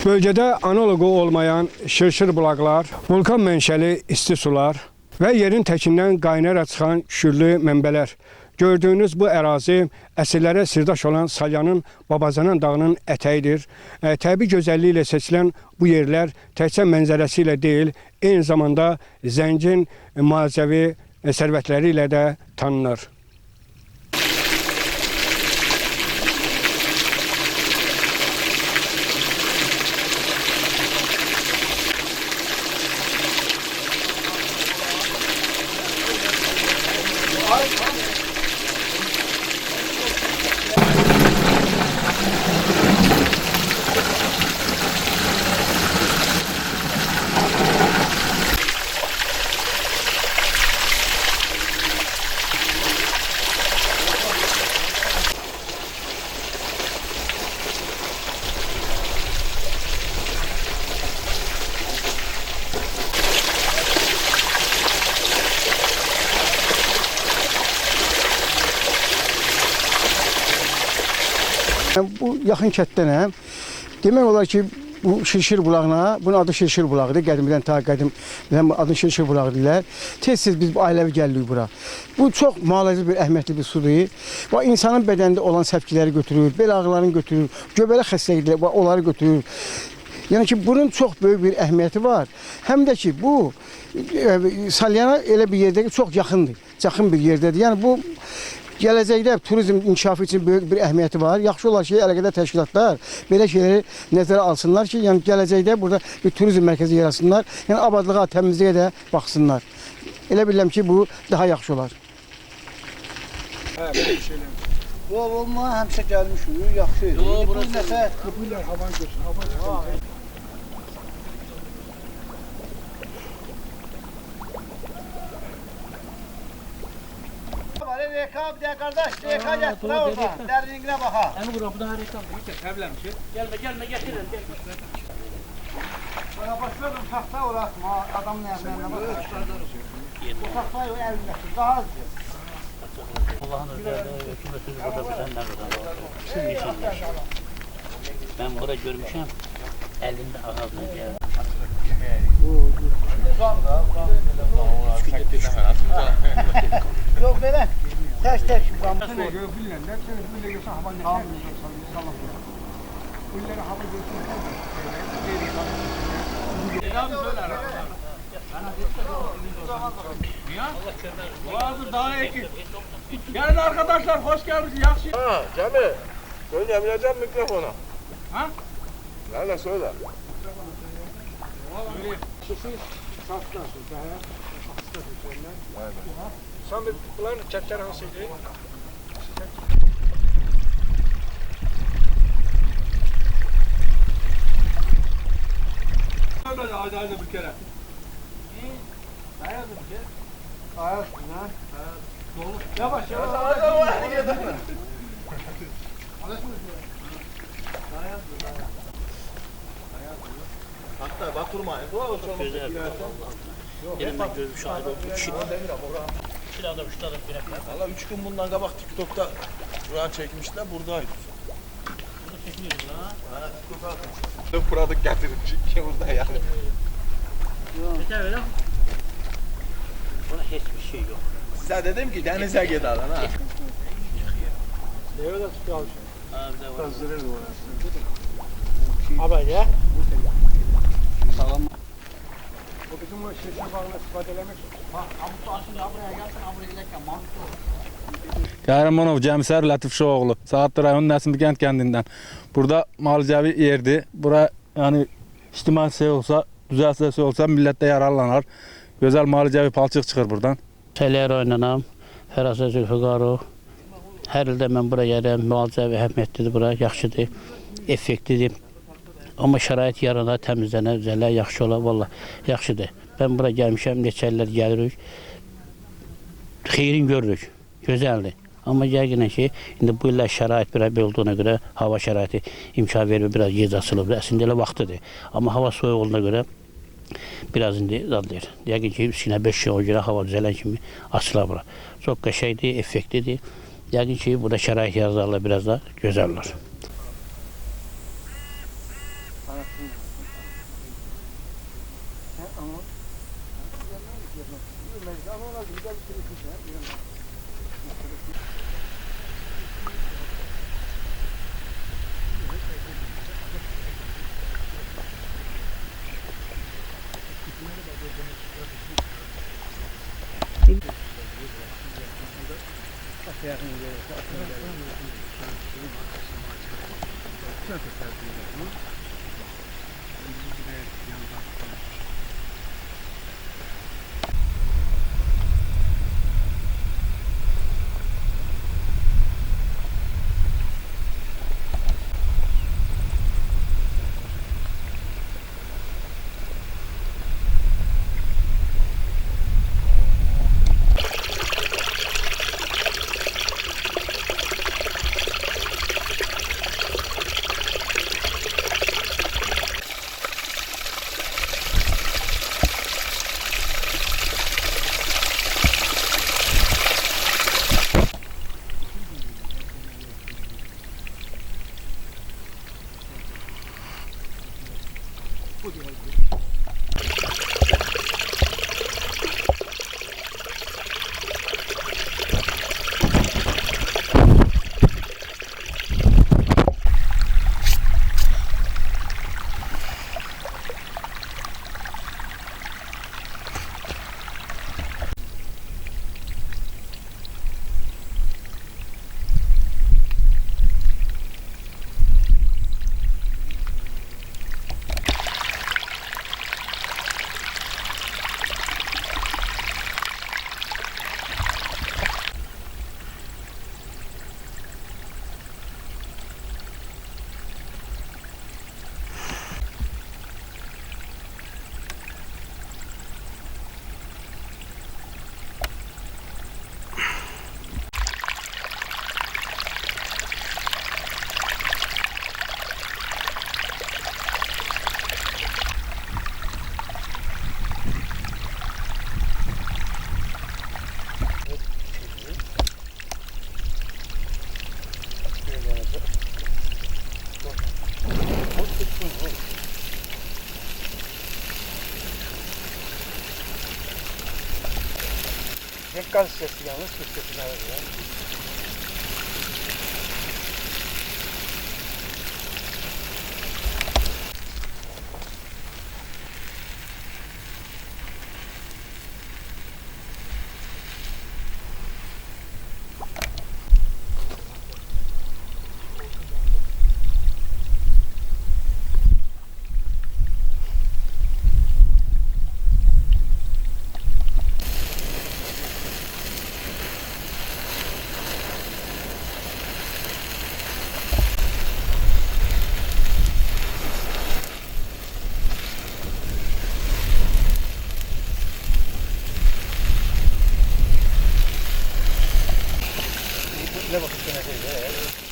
Bölgede analogu olmayan şırşır bulaqlar, vulkan menşeli isti sular ve yerin təkindən qaynaraq çıxan şürlü mənbələr. Gördüğünüz bu ərazi əsrlərə sirdaş olan Salyanın Babazanan dağının ətəyidir. Təbii gözəlliyi ilə seçilən bu yerlər təkcə mənzərəsi ilə deyil, eyni zamanda zəngin malzəvi sərvətləri ilə də tanınır. Bu yaxın kətdənəm. Demək olar ki, bu Şirşir bulağına, bunun adı Şirşir bulağıdır. Qədimdən ta qədim adı Şirşir bulağı deyirlər. Tez-tez biz bu ailəvi gəlirik bura. Bu çox müalicə bir əhəmiyyətli bir sudur. Və insanın bədənində olan səpkiləri götürür, bel ağrılarını götürür, göbələk xəstəlikləri onları götürür. Yəni ki, bunun çox böyük bir əhəmiyyəti var. Həm də ki, bu Salyana elə bir yerdə ki, çox yaxındır, yaxın bir yerdədir. Yəni bu gələcəkdə turizm inkişafı üçün böyük bir əhəmiyyəti var. Yaxşı olar ki, əlaqədar təşkilatlar belə şeyləri nəzərə alsınlar ki, yəni gələcəkdə burada bir turizm mərkəzi yaratsınlar. Yəni abadlığa, təmizliyə də baxsınlar. Elə bilirəm ki, bu daha yaxşı olar. Hə, belə bir şeylər. Yol olma, həmişə gəlmişik, yaxşı. Bu nəsə Kapıyla havan götür, havan götür. Reka bir de kardeş, reka get bura orada, derinliğine baka. Hem bu kapıda harika bir evlenmiş. Gelme getirin. Bana başladım tahta orası, adamın evlerine bak. Bu tahtayı o elindesin, daha az diyor. Allah'ın üzerinde hükümeti burada bizden Siz insanlar. Ben burada görmüşüm. Elinde ağzına geldi. Yok böyle, ters şimdi ben. Sen de gör bilenler, sen de böyle geçen havan geçer. Bunları hava götürür. Selam söyler. Boğazı daha ekin. Gelin arkadaşlar, hoş geldiniz. Yakşı. Ha Cemil, söyleyebileceğim mikrofona. Ha? Nerede söyle. Sen bir plan çekler hansıydı? Haydi bir kere. Yavaş. Hatta batırmayın. Dua olsun. Güzel. Elimden görmüş şahit oldum. Şilada uçlarda birekler. Valla 3 gün bundan kabak TikTok'ta Kur'an çekmişler buradaydı. Burada çekiliyoruz ha. Bana TikTok'a atmışlar. Fıradık getirin burada yani. Yeter öyle mi? Buna hiçbir şey yok. Size dedim ki denize gidelim ha. Neye de tutuyor? Ha bir de var. Hazırır bu Haber ya. Bu bizim o şirşir bağına istifadelemek. Kahramanov Cəmisər Latifşoğlu, Saatlı rayon Nəsimi kendinden. Burada malicəvi yerdi. Bura yani ictimai şey olsa, düzəlsə şey olsa millət də yararlanar. Gözəl malicəvi palçıq çıxır buradan. Səliyə oynanam, Fərasət Zülfüqarov. Hər ildə mən bura gəlirəm, müalicəvi əhəmiyyətlidir bura, yaxşıdır, effektidir. Amma şərait yarana, təmizlənə, üzərlər yaxşı olar, valla yaxşıdır. Ben bura gəlmişəm, neçə illər gəlirik, xeyrin görürük, gözəldir. Amma yəqinən ki, indi bu illər şərait bir olduğuna görə, hava şəraiti imkan verir, biraz gec açılıb. Əslində elə vaxtıdır. Amma hava soyuq olduğuna görə biraz indi zadlayır. Yəqin ki, üstünə 5 şey o görə hava düzələn kimi açılar bura. Çox qəşəngdir, effektlidir. Yəqin ki, burada şərait yazarlar biraz da gözəl olur. Tek gaz sesi yalnız kız sesi var ya. Ne bakıyorsun?